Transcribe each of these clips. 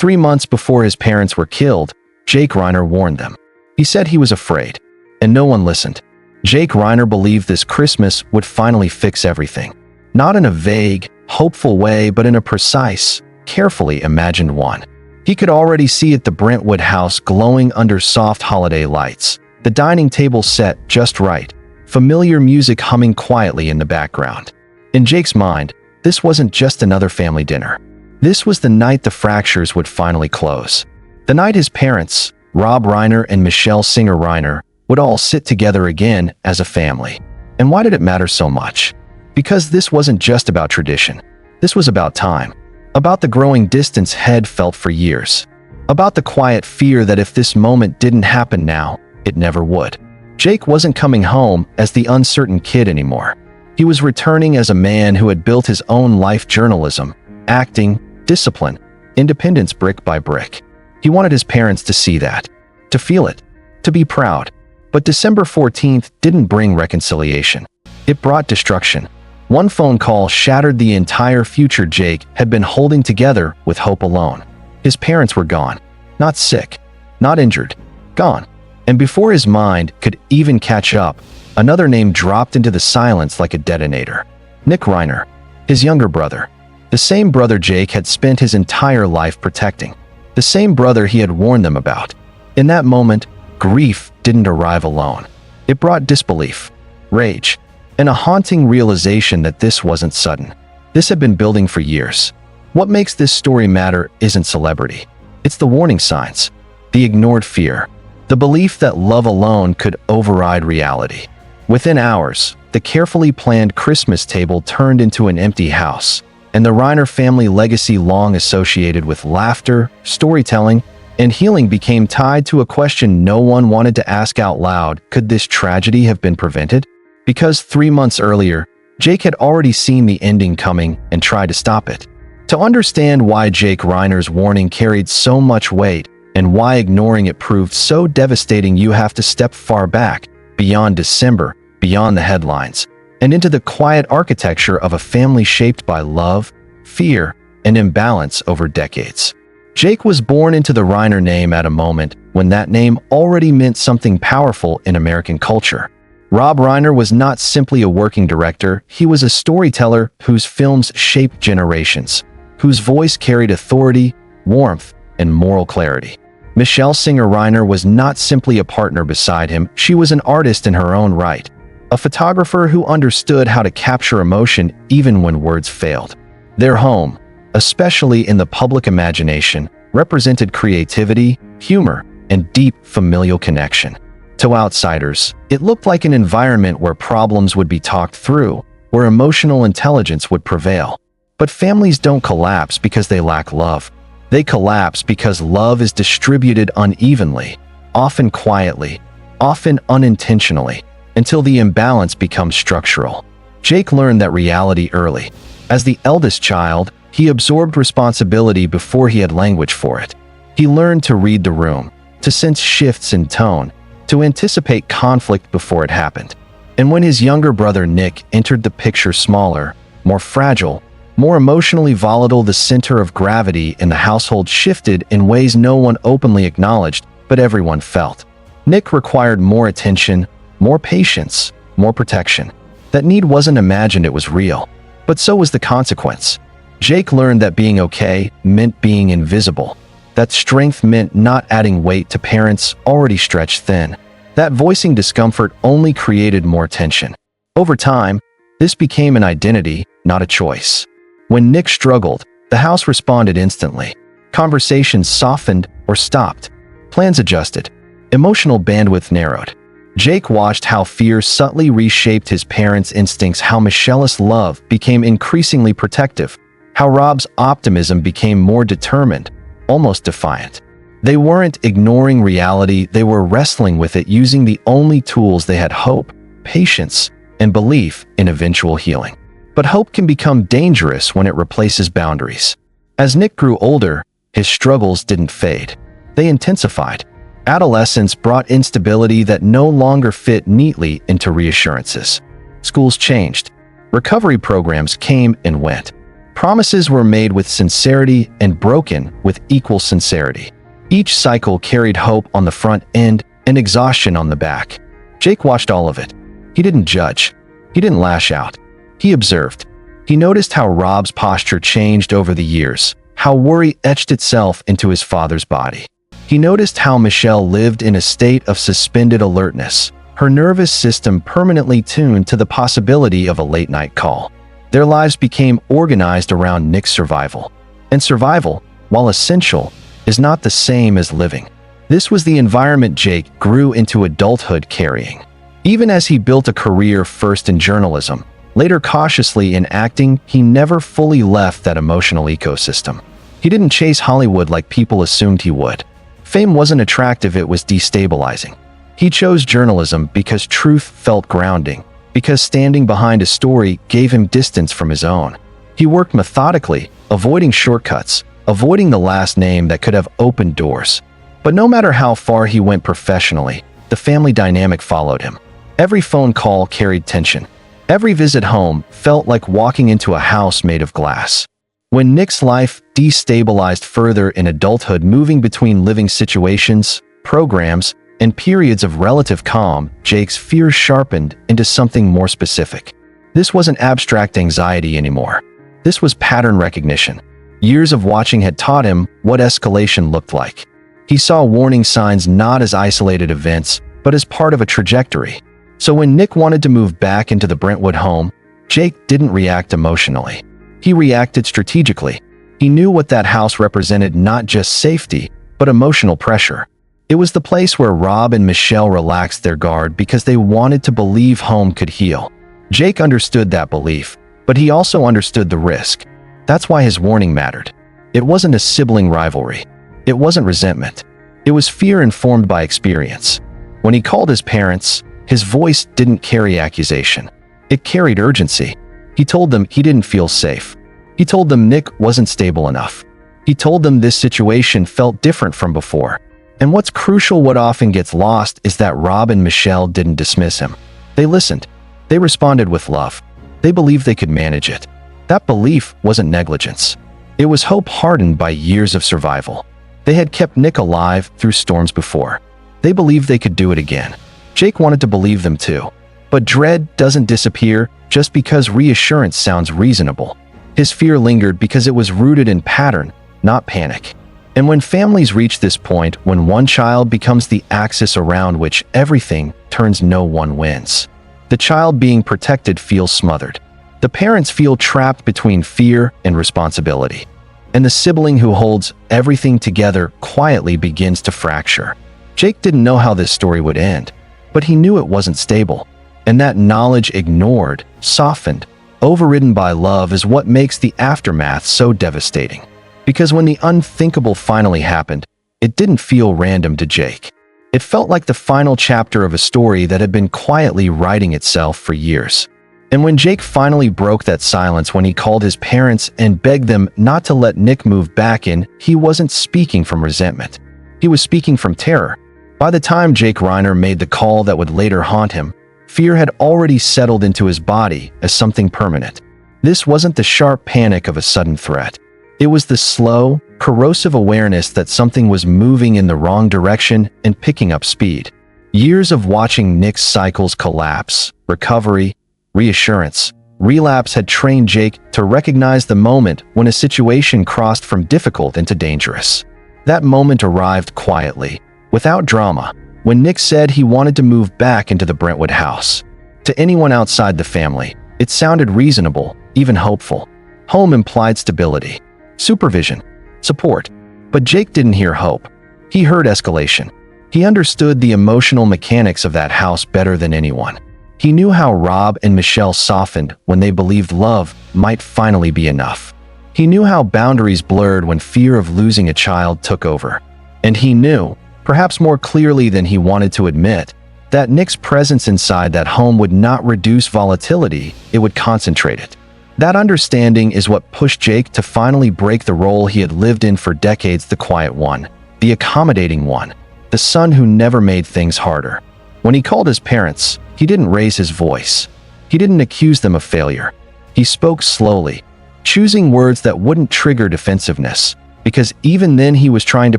3 months before his parents were killed, Jake Reiner warned them. He said he was afraid, and no one listened. Jake Reiner believed this Christmas would finally fix everything. Not in a vague, hopeful way, but in a precise, carefully imagined one. He could already see it, the Brentwood house glowing under soft holiday lights, the dining table set just right, familiar music humming quietly in the background. In Jake's mind, this wasn't just another family dinner. This was the night the fractures would finally close. The night his parents, Rob Reiner and Michelle Singer Reiner, would all sit together again as a family. And why did it matter so much? Because this wasn't just about tradition. This was about time. About the growing distance Head felt for years. About the quiet fear that if this moment didn't happen now, it never would. Jake wasn't coming home as the uncertain kid anymore. He was returning as a man who had built his own life: journalism, acting, discipline, independence brick by brick. He wanted his parents to see that, to feel it, to be proud. But December 14th didn't bring reconciliation. It brought destruction. One phone call shattered the entire future Jake had been holding together with hope alone. His parents were gone. Not sick, not injured, gone. And before his mind could even catch up, another name dropped into the silence like a detonator. Nick Reiner, his younger brother. The same brother Jake had spent his entire life protecting. The same brother he had warned them about. In that moment, grief didn't arrive alone. It brought disbelief, rage, and a haunting realization that this wasn't sudden. This had been building for years. What makes this story matter isn't celebrity. It's the warning signs, the ignored fear, the belief that love alone could override reality. Within hours, the carefully planned Christmas table turned into an empty house, and the Reiner family legacy, long associated with laughter, storytelling, and healing, became tied to a question no one wanted to ask out loud: could this tragedy have been prevented? Because 3 months earlier, Jake had already seen the ending coming and tried to stop it. To understand why Jake Reiner's warning carried so much weight and why ignoring it proved so devastating, you have to step far back, beyond December, beyond the headlines, and into the quiet architecture of a family shaped by love, fear, and imbalance over decades. Jake was born into the Reiner name at a moment when that name already meant something powerful in American culture. Rob Reiner was not simply a working director, he was a storyteller whose films shaped generations, whose voice carried authority, warmth, and moral clarity. Michelle Singer Reiner was not simply a partner beside him, she was an artist in her own right. A photographer who understood how to capture emotion even when words failed. Their home, especially in the public imagination, represented creativity, humor, and deep familial connection. To outsiders, it looked like an environment where problems would be talked through, where emotional intelligence would prevail. But families don't collapse because they lack love. They collapse because love is distributed unevenly, often quietly, often unintentionally, until the imbalance becomes structural. Jake learned that reality early. As the eldest child, he absorbed responsibility before he had language for it. He learned to read the room, to sense shifts in tone, to anticipate conflict before it happened. And when his younger brother Nick entered the picture, smaller, more fragile, more emotionally volatile, the center of gravity in the household shifted in ways no one openly acknowledged, but everyone felt. Nick required more attention, more patience, more protection. That need wasn't imagined, it was real. But so was the consequence. Jake learned that being okay meant being invisible. That strength meant not adding weight to parents already stretched thin. That voicing discomfort only created more tension. Over time, this became an identity, not a choice. When Nick struggled, the house responded instantly. Conversations softened or stopped. Plans adjusted. Emotional bandwidth narrowed. Jake watched how fear subtly reshaped his parents' instincts, how Michelle's love became increasingly protective, how Rob's optimism became more determined, almost defiant. They weren't ignoring reality, they were wrestling with it, using the only tools they had: hope, patience, and belief in eventual healing. But hope can become dangerous when it replaces boundaries. As Nick grew older, his struggles didn't fade. They intensified. Adolescence brought instability that no longer fit neatly into reassurances. Schools changed. Recovery programs came and went. Promises were made with sincerity and broken with equal sincerity. Each cycle carried hope on the front end and exhaustion on the back. Jake watched all of it. He didn't judge. He didn't lash out. He observed. He noticed how Rob's posture changed over the years, how worry etched itself into his father's body. He noticed how Michelle lived in a state of suspended alertness, her nervous system permanently tuned to the possibility of a late-night call. Their lives became organized around Nick's survival. And survival, while essential, is not the same as living. This was the environment Jake grew into adulthood carrying. Even as he built a career first in journalism, later cautiously in acting, he never fully left that emotional ecosystem. He didn't chase Hollywood like people assumed he would. Fame wasn't attractive, it was destabilizing. He chose journalism because truth felt grounding, because standing behind a story gave him distance from his own. He worked methodically, avoiding shortcuts, avoiding the last name that could have opened doors. But no matter how far he went professionally, the family dynamic followed him. Every phone call carried tension. Every visit home felt like walking into a house made of glass. When Nick's life destabilized further in adulthood, moving between living situations, programs, and periods of relative calm, Jake's fears sharpened into something more specific. This wasn't abstract anxiety anymore. This was pattern recognition. Years of watching had taught him what escalation looked like. He saw warning signs not as isolated events, but as part of a trajectory. So when Nick wanted to move back into the Brentwood home, Jake didn't react emotionally. He reacted strategically. He knew what that house represented, not just safety, but emotional pressure. It was the place where Rob and Michelle relaxed their guard because they wanted to believe home could heal. Jake understood that belief, but he also understood the risk. That's why his warning mattered. It wasn't a sibling rivalry. It wasn't resentment. It was fear informed by experience. When he called his parents, his voice didn't carry accusation. It carried urgency. He told them he didn't feel safe. He told them Nick wasn't stable enough. He told them this situation felt different from before. And what's crucial, what often gets lost, is that Rob and Michelle didn't dismiss him. They listened. They responded with love. They believed they could manage it. That belief wasn't negligence. It was hope hardened by years of survival. They had kept Nick alive through storms before. They believed they could do it again. Jake wanted to believe them too. But dread doesn't disappear just because reassurance sounds reasonable. His fear lingered because it was rooted in pattern, not panic. And when families reach this point, when one child becomes the axis around which everything turns, no one wins. The child being protected feels smothered. The parents feel trapped between fear and responsibility. And the sibling who holds everything together quietly begins to fracture. Jake didn't know how this story would end, but he knew it wasn't stable. And that knowledge, ignored, softened, overridden by love, is what makes the aftermath so devastating. Because when the unthinkable finally happened, it didn't feel random to Jake. It felt like the final chapter of a story that had been quietly writing itself for years. And when Jake finally broke that silence, when he called his parents and begged them not to let Nick move back in, he wasn't speaking from resentment. He was speaking from terror. By the time Jake Reiner made the call that would later haunt him, fear had already settled into his body as something permanent. This wasn't the sharp panic of a sudden threat. It was the slow, corrosive awareness that something was moving in the wrong direction and picking up speed. Years of watching Nick's cycles collapse, recovery, reassurance, relapse had trained Jake to recognize the moment when a situation crossed from difficult into dangerous. That moment arrived quietly, without drama, when Nick said he wanted to move back into the Brentwood house. To anyone outside the family, it sounded reasonable, even hopeful. Home implied stability, supervision, support. But Jake didn't hear hope. He heard escalation. He understood the emotional mechanics of that house better than anyone. He knew how Rob and Michelle softened when they believed love might finally be enough. He knew how boundaries blurred when fear of losing a child took over. And he knew, perhaps more clearly than he wanted to admit, that Nick's presence inside that home would not reduce volatility, it would concentrate it. That understanding is what pushed Jake to finally break the role he had lived in for decades, the quiet one, the accommodating one, the son who never made things harder. When he called his parents, he didn't raise his voice. He didn't accuse them of failure. He spoke slowly, choosing words that wouldn't trigger defensiveness, because even then he was trying to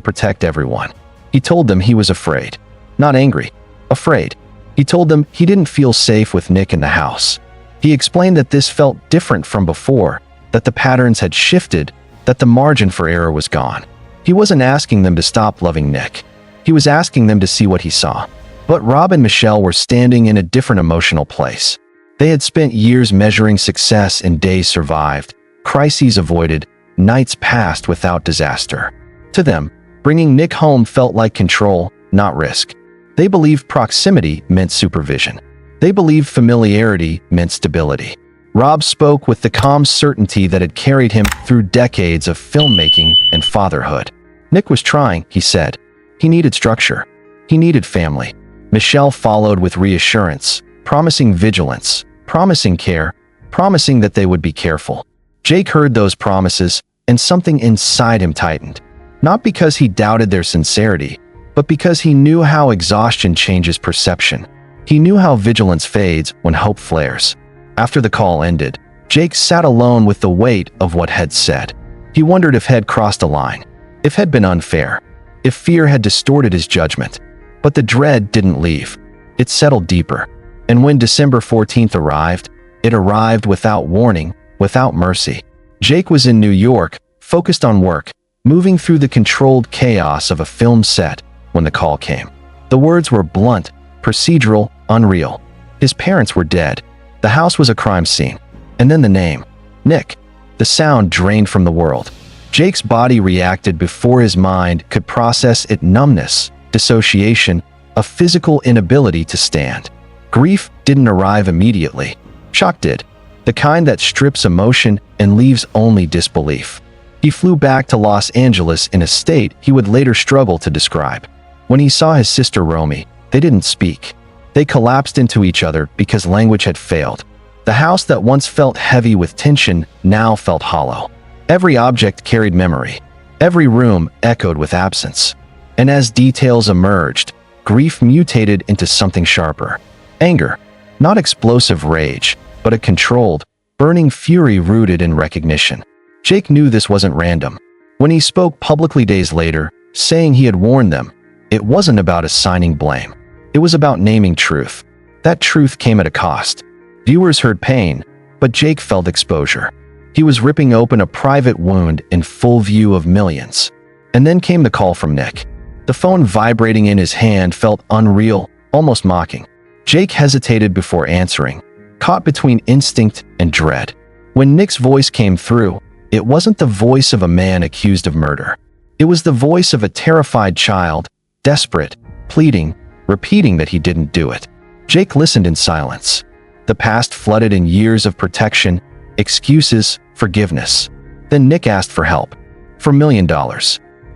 protect everyone. He told them he was afraid. Not angry. Afraid. He told them he didn't feel safe with Nick in the house. He explained that this felt different from before, that the patterns had shifted, that the margin for error was gone. He wasn't asking them to stop loving Nick. He was asking them to see what he saw. But Rob and Michelle were standing in a different emotional place. They had spent years measuring success in days survived, crises avoided, nights passed without disaster. To them, bringing Nick home felt like control, not risk. They believed proximity meant supervision. They believed familiarity meant stability. Rob spoke with the calm certainty that had carried him through decades of filmmaking and fatherhood. Nick was trying, he said. He needed structure. He needed family. Michelle followed with reassurance, promising vigilance, promising care, promising that they would be careful. Jake heard those promises, and something inside him tightened. Not because he doubted their sincerity, but because he knew how exhaustion changes perception. He knew how vigilance fades when hope flares. After the call ended, Jake sat alone with the weight of what had said. He wondered if had crossed a line, if had been unfair, if fear had distorted his judgment. But the dread didn't leave. It settled deeper. And when December 14th arrived, it arrived without warning, without mercy. Jake was in New York, focused on work, moving through the controlled chaos of a film set when the call came. The words were blunt, procedural, unreal. His parents were dead. The house was a crime scene. And then the name, Nick. The sound drained from the world. Jake's body reacted before his mind could process it. Numbness, dissociation, a physical inability to stand. Grief didn't arrive immediately. Shock did. The kind that strips emotion and leaves only disbelief. He flew back to Los Angeles in a state he would later struggle to describe. When he saw his sister Romy, they didn't speak. They collapsed into each other because language had failed. The house that once felt heavy with tension now felt hollow. Every object carried memory. Every room echoed with absence. And as details emerged, grief mutated into something sharper. Anger. Not explosive rage, but a controlled, burning fury rooted in recognition. Jake knew this wasn't random. When he spoke publicly days later, saying he had warned them, it wasn't about assigning blame. It was about naming truth. That truth came at a cost. Viewers heard pain, but Jake felt exposure. He was ripping open a private wound in full view of millions. And then came the call from Nick. The phone vibrating in his hand felt unreal, almost mocking. Jake hesitated before answering, caught between instinct and dread. When Nick's voice came through, it wasn't the voice of a man accused of murder. It was the voice of a terrified child, desperate, pleading, repeating that he didn't do it. Jake listened in silence. The past flooded in years of protection, excuses, forgiveness. Then Nick asked for help. For $1 million.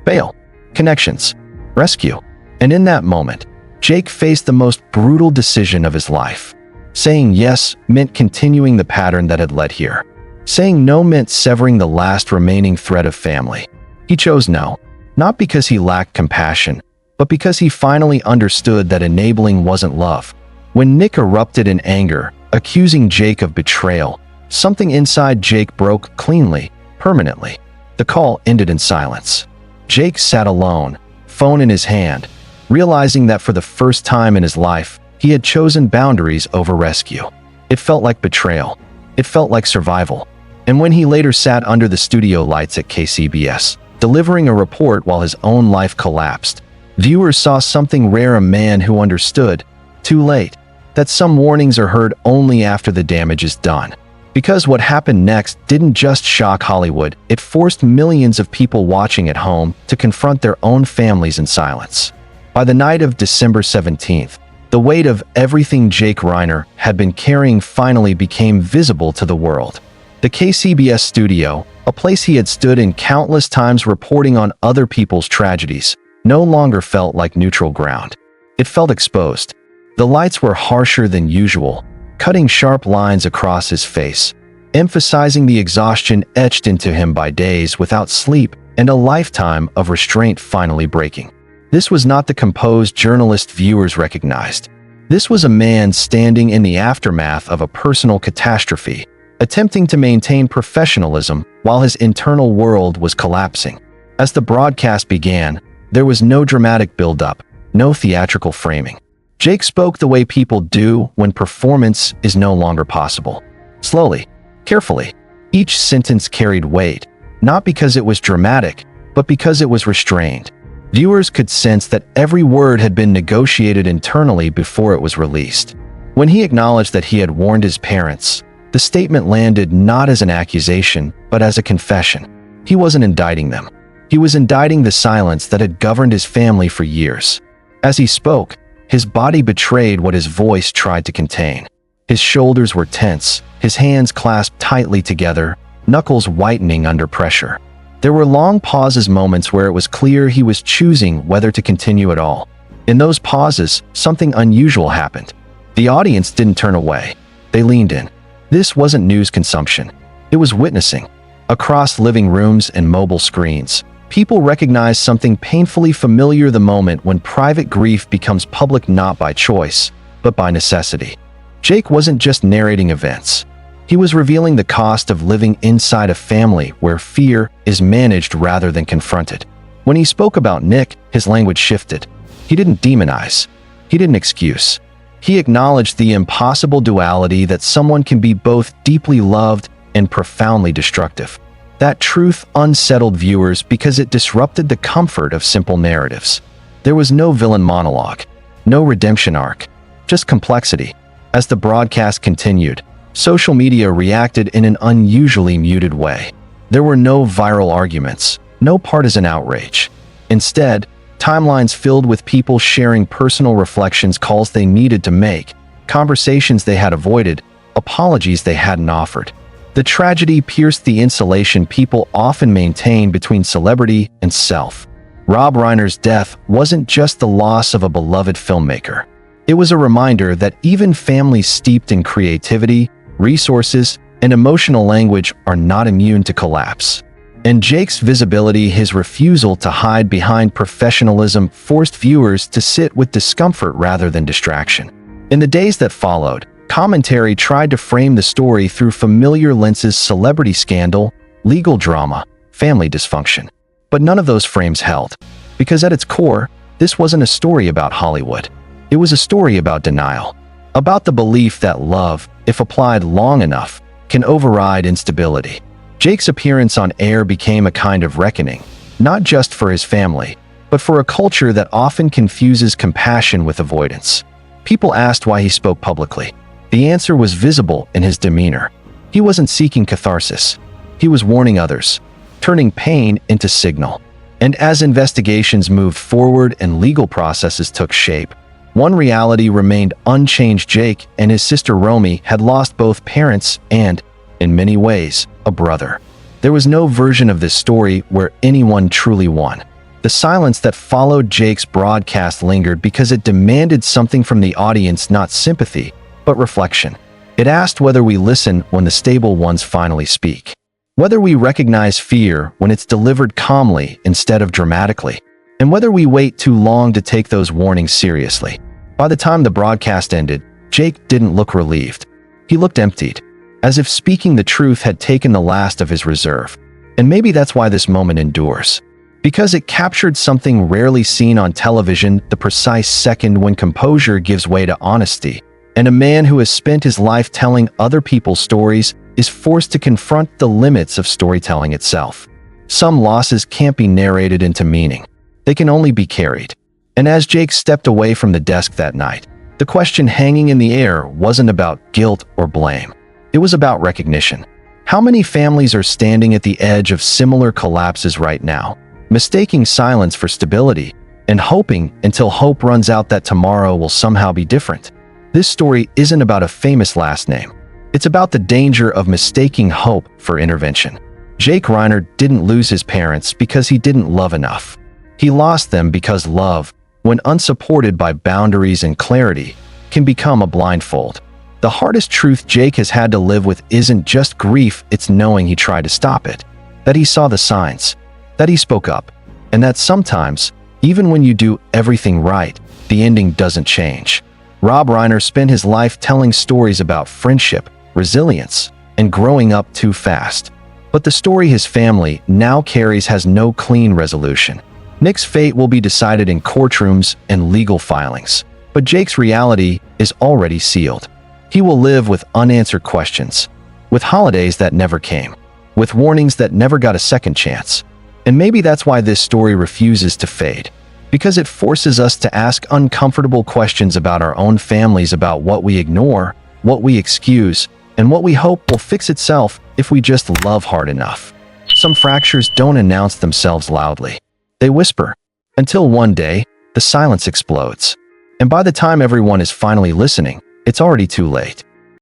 Bail. Connections. Rescue. And in that moment, Jake faced the most brutal decision of his life. Saying yes meant continuing the pattern that had led here. Saying no meant severing the last remaining thread of family. He chose no, not because he lacked compassion, but because he finally understood that enabling wasn't love. When Nick erupted in anger, accusing Jake of betrayal, something inside Jake broke cleanly, permanently. The call ended in silence. Jake sat alone, phone in his hand, realizing that for the first time in his life, he had chosen boundaries over rescue. It felt like betrayal. It felt like survival. And when he later sat under the studio lights at KCBS, delivering a report while his own life collapsed, viewers saw something rare: a man who understood, too late, that some warnings are heard only after the damage is done. Because what happened next didn't just shock Hollywood, it forced millions of people watching at home to confront their own families in silence. By the night of December 17th, the weight of everything Jake Reiner had been carrying finally became visible to the world. The KCBS studio, a place he had stood in countless times reporting on other people's tragedies, no longer felt like neutral ground. It felt exposed. The lights were harsher than usual, cutting sharp lines across his face, emphasizing the exhaustion etched into him by days without sleep and a lifetime of restraint finally breaking. This was not the composed journalist viewers recognized. This was a man standing in the aftermath of a personal catastrophe, attempting to maintain professionalism while his internal world was collapsing. As the broadcast began, there was no dramatic build-up, no theatrical framing. Jake spoke the way people do when performance is no longer possible. Slowly, carefully, each sentence carried weight, not because it was dramatic, but because it was restrained. Viewers could sense that every word had been negotiated internally before it was released. When he acknowledged that he had warned his parents, the statement landed not as an accusation, but as a confession. He wasn't indicting them. He was indicting the silence that had governed his family for years. As he spoke, his body betrayed what his voice tried to contain. His shoulders were tense, his hands clasped tightly together, knuckles whitening under pressure. There were long pauses, moments where it was clear he was choosing whether to continue at all. In those pauses, something unusual happened. The audience didn't turn away. They leaned in. This wasn't news consumption. It was witnessing. Across living rooms and mobile screens, people recognized something painfully familiar: the moment when private grief becomes public not by choice, but by necessity. Jake wasn't just narrating events. He was revealing the cost of living inside a family where fear is managed rather than confronted. When he spoke about Nick, his language shifted. He didn't demonize. He didn't excuse. He acknowledged the impossible duality that someone can be both deeply loved and profoundly destructive. That truth unsettled viewers because it disrupted the comfort of simple narratives. There was no villain monologue, no redemption arc, just complexity. As the broadcast continued, social media reacted in an unusually muted way. There were no viral arguments, no partisan outrage. Instead, timelines filled with people sharing personal reflections, calls they needed to make, conversations they had avoided, apologies they hadn't offered. The tragedy pierced the insulation people often maintain between celebrity and self. Rob Reiner's death wasn't just the loss of a beloved filmmaker. It was a reminder that even families steeped in creativity, resources, and emotional language are not immune to collapse. And Jake's visibility, his refusal to hide behind professionalism, forced viewers to sit with discomfort rather than distraction. In the days that followed, commentary tried to frame the story through familiar lenses: celebrity scandal, legal drama, family dysfunction. But none of those frames held, because at its core, this wasn't a story about Hollywood. It was a story about denial, about the belief that love, if applied long enough, can override instability. Jake's appearance on air became a kind of reckoning, not just for his family, but for a culture that often confuses compassion with avoidance. People asked why he spoke publicly. The answer was visible in his demeanor. He wasn't seeking catharsis. He was warning others, turning pain into signal. And as investigations moved forward and legal processes took shape, one reality remained unchanged: Jake and his sister Romy had lost both parents and, in many ways, a brother. There was no version of this story where anyone truly won. The silence that followed Jake's broadcast lingered because it demanded something from the audience: not sympathy, but reflection. It asked whether we listen when the stable ones finally speak, whether we recognize fear when it's delivered calmly instead of dramatically, and whether we wait too long to take those warnings seriously. By the time the broadcast ended, Jake didn't look relieved. He looked emptied, as if speaking the truth had taken the last of his reserve. And maybe that's why this moment endures, because it captured something rarely seen on television: the precise second when composure gives way to honesty, and a man who has spent his life telling other people's stories is forced to confront the limits of storytelling itself. Some losses can't be narrated into meaning. They can only be carried. And as Jake stepped away from the desk that night, the question hanging in the air wasn't about guilt or blame. It was about recognition. How many families are standing at the edge of similar collapses right now, mistaking silence for stability and hoping until hope runs out that tomorrow will somehow be different? This story isn't about a famous last name. It's about the danger of mistaking hope for intervention. Jake Reiner didn't lose his parents because he didn't love enough. He lost them because love, when unsupported by boundaries and clarity, can become a blindfold. The hardest truth Jake has had to live with isn't just grief, it's knowing he tried to stop it, that he saw the signs, that he spoke up, and that sometimes, even when you do everything right, the ending doesn't change. Rob Reiner spent his life telling stories about friendship, resilience, and growing up too fast. But the story his family now carries has no clean resolution. Nick's fate will be decided in courtrooms and legal filings. But Jake's reality is already sealed. He will live with unanswered questions, with holidays that never came, with warnings that never got a second chance. And maybe that's why this story refuses to fade, because it forces us to ask uncomfortable questions about our own families, about what we ignore, what we excuse, and what we hope will fix itself if we just love hard enough. Some fractures don't announce themselves loudly. They whisper, until one day, the silence explodes. And by the time everyone is finally listening, it's already too late.